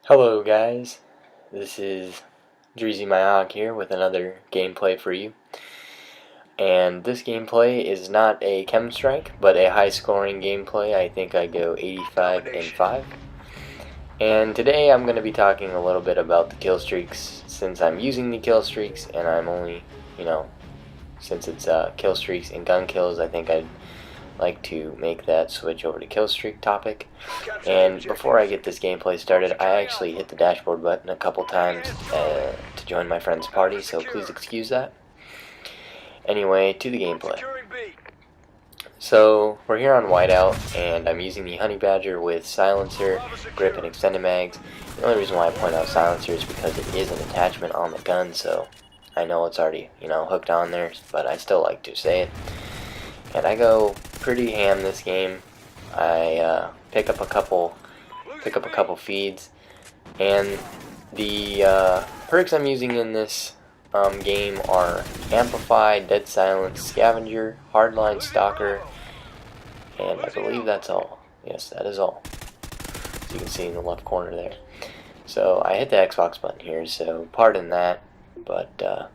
Hello guys, this is Dreezy Myhawk here with another gameplay for you. And this gameplay is not a chem strike, but a high scoring gameplay. I think I go 85 and 5. And today I'm going to be talking a little bit about the kill streaks, since I'm using the kill streaks and I'm only, since it's kill streaks and gun kills, I think I'd like to make that switch over to kill streak topic. And before I get this gameplay started, I actually hit the dashboard button a couple times to join my friend's party, so please excuse that. Anyway, to the gameplay. So we're here on whiteout, and I'm using the honey badger with silencer, grip, and extended mags. The only reason why I point out silencer is because it is an attachment on the gun, so I know it's already hooked on there, but I still like to say it. And I go pretty ham this game. I pick up a couple feeds, and the perks I'm using in this game are Amplify, Dead Silence, Scavenger, Hardline, Stalker, and I believe that's all. Yes, that is all. As you can see in the left corner there. So I hit the Xbox button here, so pardon that, but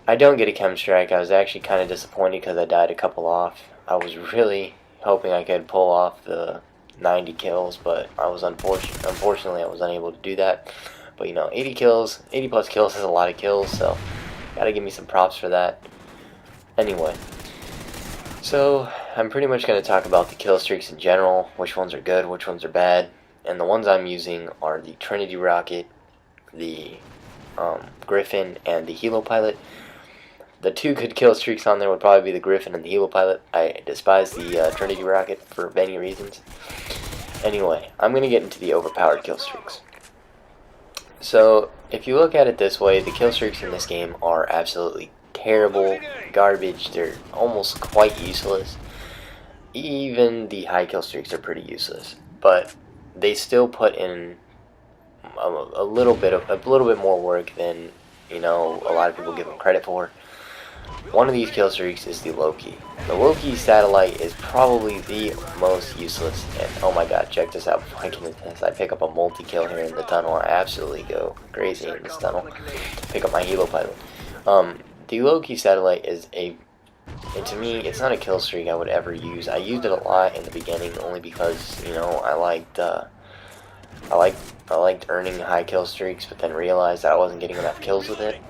I don't get a chem strike. I was actually kind of disappointed because I died a couple off. I was really hoping I could pull off the 90 kills, but I was unfortunately I was unable to do that. But 80 plus kills is a lot of kills, so gotta give me some props for that. Anyway, so I'm pretty much going to talk about the kill streaks in general, which ones are good, which ones are bad, and the ones I'm using are the Trinity Rocket, the Griffin, and the Helo Pilot. The two good kill streaks on there would probably be the Griffin and the Helo Pilot. I despise the Trinity Rocket for many reasons. Anyway, I'm going to get into the overpowered kill streaks. So, if you look at it this way, the kill streaks in this game are absolutely terrible, garbage. They're almost quite useless. Even the high kill streaks are pretty useless, but they still put in a little bit more work than a lot of people give them credit for. One of these kill streaks is the Loki. The Loki satellite is probably the most useless, and oh my god, check this out before I get into this. I pick up a multi-kill here in the tunnel. I absolutely go crazy in this tunnel. Pick up my Helo Pilot. The Loki satellite is and to me, it's not a kill streak I would ever use. I used it a lot in the beginning only because, I liked earning high kill streaks, but then realized that I wasn't getting enough kills with it.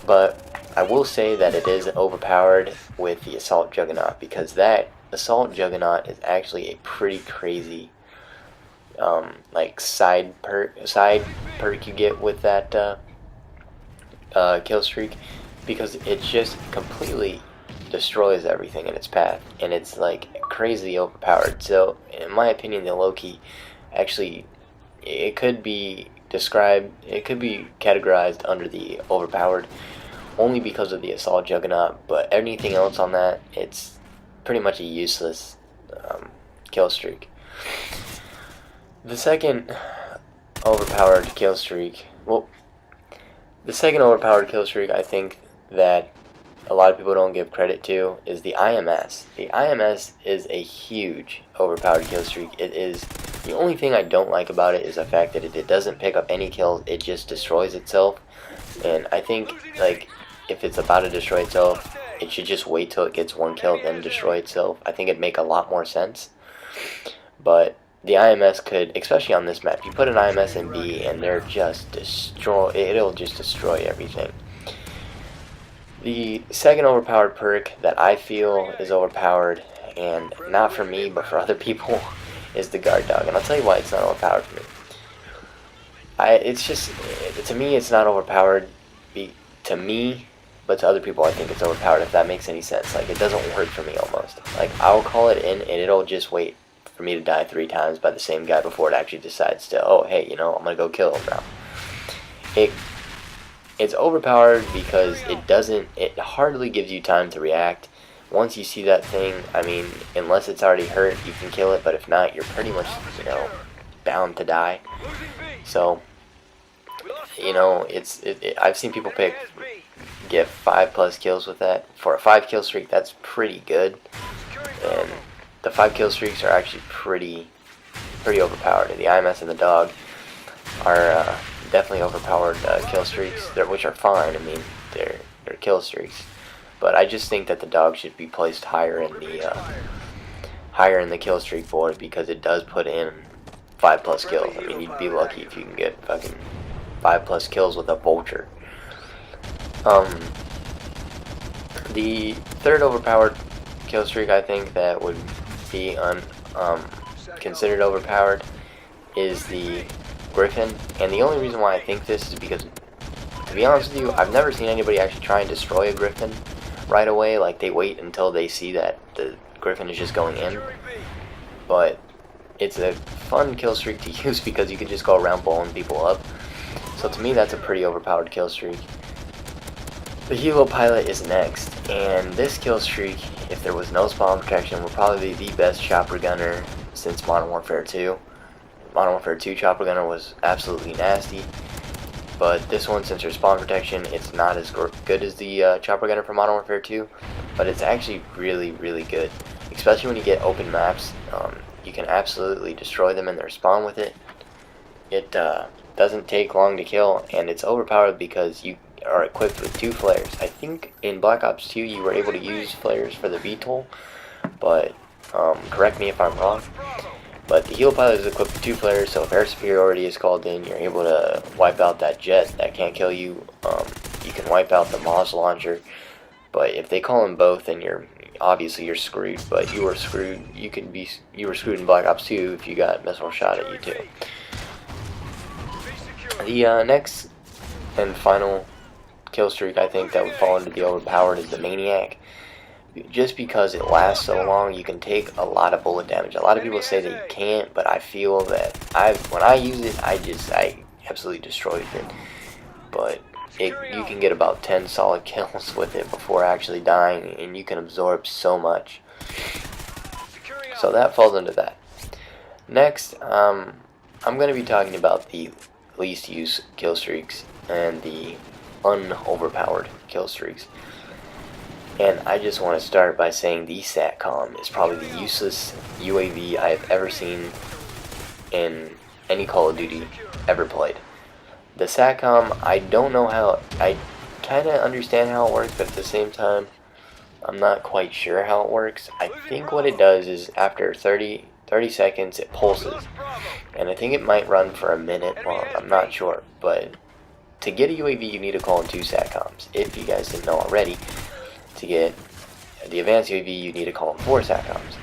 But I will say that it is overpowered with the Assault Juggernaut, because that Assault Juggernaut is actually a pretty crazy side perk you get with that kill streak, because it just completely destroys everything in its path, and it's like crazy overpowered. So in my opinion, the Loki actually, it could be categorized under the overpowered only because of the Assault Juggernaut, but anything else on that, it's pretty much a useless kill streak. The second overpowered kill streak, I think that a lot of people don't give credit to is the IMS. The IMS is a huge overpowered kill streak. It is, the only thing I don't like about it is the fact that it doesn't pick up any kills, it just destroys itself. And I think, if it's about to destroy itself, it should just wait till it gets one kill, then destroy itself. I think it'd make a lot more sense. But the IMS could, especially on this map, you put an IMS in B and it'll just destroy everything. The second overpowered perk that I feel is overpowered, and not for me but for other people, is the Guard Dog. And I'll tell you why it's not overpowered for me. To me it's not overpowered to me, but to other people I think it's overpowered, if that makes any sense. It doesn't work for me almost. I'll call it in and it'll just wait for me to die 3 times by the same guy before it actually decides to, oh hey, I'm gonna go kill him now. It's overpowered because it hardly gives you time to react. Once you see that thing, unless it's already hurt, you can kill it, but if not, you're pretty much, bound to die. So, I've seen people get 5+ kills with that. For a 5 kill streak, that's pretty good. And the 5 kill streaks are actually pretty pretty overpowered. The IMS and the dog are definitely overpowered kill streaks, which are fine. I mean, they're kill streaks, but I just think that the dog should be placed higher in the kill streak board because it does put in 5+ kills. I mean, you'd be lucky if you can get fucking 5+ kills with a vulture. The third overpowered kill streak I think that would be considered overpowered is the Griffin, and the only reason why I think this is because, to be honest with you, I've never seen anybody actually try and destroy a Griffin right away. Like, they wait until they see that the Griffin is just going in. But it's a fun kill streak to use because you can just go around blowing people up. So to me, that's a pretty overpowered kill streak. The Helo Pilot is next, and this kill streak, if there was no spawn protection, would probably be the best chopper gunner since Modern Warfare 2. Modern Warfare 2 chopper gunner was absolutely nasty, but this one, since there's spawn protection, it's not as good as the chopper gunner from Modern Warfare 2, but it's actually really, really good, especially when you get open maps. You can absolutely destroy them in their spawn with it. It doesn't take long to kill, and it's overpowered because you are equipped with 2 flares. I think in Black Ops 2 you were able to use flares for the VTOL, but correct me if I'm wrong. But the Helo Pilot is equipped with 2 flares, so if air superiority is called in, you're able to wipe out that jet that can't kill you. You can wipe out the Moss launcher, but if they call in both, then obviously you're screwed. But you were screwed. You were screwed in Black Ops 2 if you got missile shot at you too. The next and final kill streak I think that would fall into the overpowered is the Maniac. Just because it lasts so long, you can take a lot of bullet damage. A lot of people say that you can't, but I feel that when I use it, I absolutely destroyed it. But you can get about 10 solid kills with it before actually dying, and you can absorb so much. So that falls into that. Next, I'm going to be talking about the least used kill streaks and the unoverpowered kill streaks. And I just want to start by saying the SATCOM is probably the useless UAV I have ever seen in any Call of Duty ever played. The SATCOM, I don't know how, I kind of understand how it works, but at the same time, I'm not quite sure how it works. I think what it does is after 30 seconds it pulses, and I think it might run for a minute long, I'm not sure. But to get a UAV you need to call in 2 SATCOMs, if you guys didn't know already. To get the advanced UAV, you need to call in 4 SATCOMs.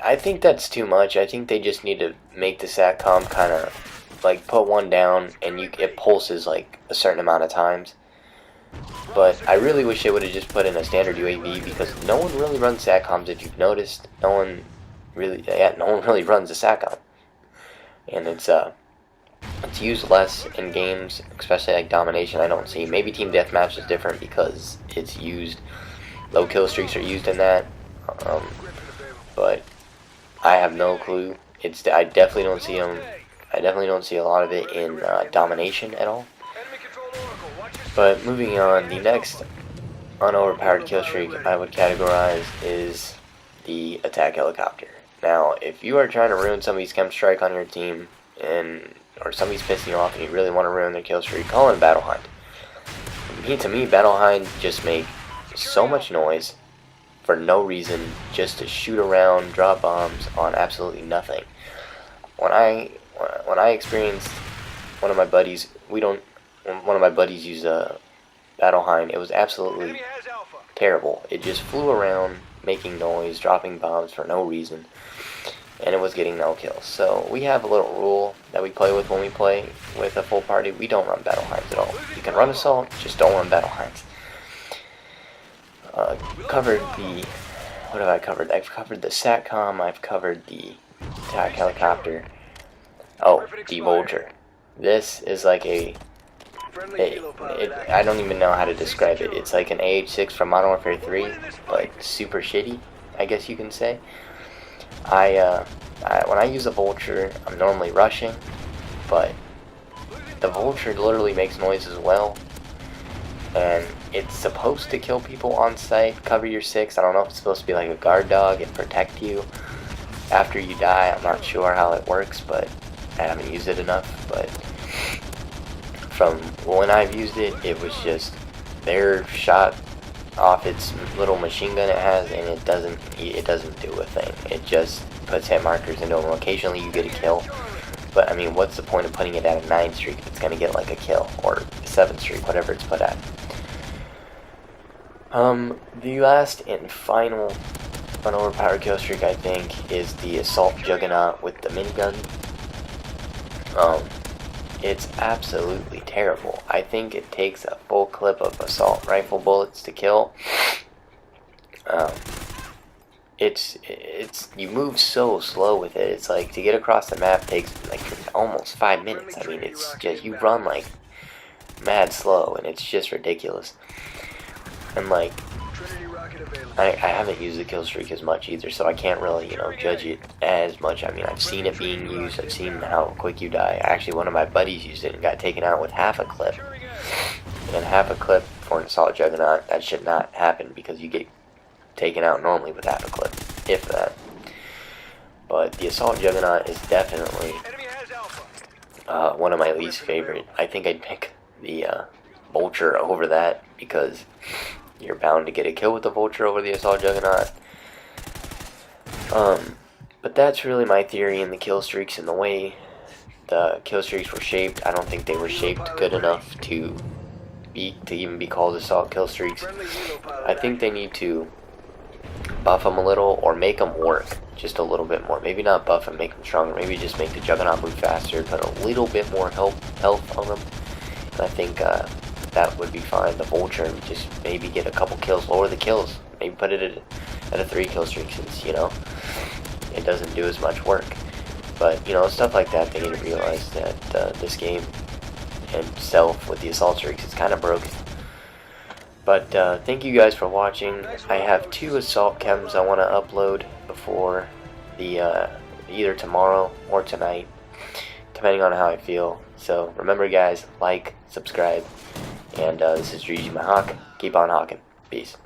I think that's too much. I think they just need to make the SATCOM kind of like put one down and it pulses like a certain amount of times. But I really wish they would have just put in a standard UAV because no one really runs SATCOMs. If you've noticed, no one really runs a SATCOM, and it's used less in games, especially like domination. I don't see. Maybe team deathmatch is different because it's used. Low kill streaks are used in that, but I have no clue. I definitely don't see them. I definitely don't see a lot of it in domination at all. But moving on, the next unoverpowered kill streak I would categorize is the attack helicopter. Now, if you are trying to ruin somebody's chem strike on your team or somebody's pissing you off and you really want to ruin their kill streak, call in Battle Hind. To me, Battle Hind just make so much noise for no reason, just to shoot around, drop bombs on absolutely nothing. When I experienced one of my buddies used a Battle Hind, it was absolutely terrible. It just flew around, making noise, dropping bombs for no reason, and it was getting no kills. So we have a little rule that we play with when we play with a full party. We don't run Battle Hinds at all. You can run Assault, just don't run Battle Hinds. What have I covered? I've covered the SATCOM, I've covered the attack helicopter. Oh, the Vulture. This is like I don't even know how to describe it. It's like an AH-6 from Modern Warfare 3, but super shitty, I guess you can say. When I use a Vulture, I'm normally rushing, but the Vulture literally makes noise as well, and it's supposed to kill people on sight, cover your 6. I don't know if it's supposed to be like a guard dog and protect you, after you die. I'm not sure how it works, but I haven't used it enough. But from when I've used it, it was just their shot off its little machine gun it has, and it doesn't do a thing. It just puts hit markers into them. Occasionally you get a kill, but I mean, what's the point of putting it at a 9 streak if it's gonna get like a kill, or 7 streak, whatever it's put at. The last and final unoverpowered kill streak, I think, is the Assault Juggernaut with the minigun. It's absolutely terrible. I think it takes a full clip of assault rifle bullets to kill. It's you move so slow with it. It's like, to get across the map takes like almost 5 minutes. I mean, it's just, you run like mad slow, and it's just ridiculous. And like, I haven't used the kill streak as much either, so I can't really, judge it as much. I mean, I've seen it being used, I've seen how quick you die. Actually, one of my buddies used it and got taken out with half a clip. And half a clip for an Assault Juggernaut, that should not happen, because you get taken out normally with half a clip, if that. But the Assault Juggernaut is definitely one of my least favorite. I think I'd pick the Vulture over that, because you're bound to get a kill with the Vulture over the Assault Juggernaut. But that's really my theory in the kill streaks and the way the kill streaks were shaped. I don't think they were shaped good enough to even be called assault kill streaks. I think they need to buff them a little, or make them work just a little bit more. Maybe not buff and make them stronger. Maybe just make the Juggernaut move faster, put a little bit more health on them. And I think that would be fine. The Vulture, and just maybe get a couple kills, lower the kills, maybe put it at a 3 kill streak, since it doesn't do as much work. But stuff like that, they need to realize that this game and stealth with the assault streaks is kind of broken. But thank you guys for watching. I have 2 assault chems I want to upload before the either tomorrow or tonight, depending on how I feel. So remember, guys, like, subscribe. And this is Dreezy my Hawk. Keep on hawking. Peace.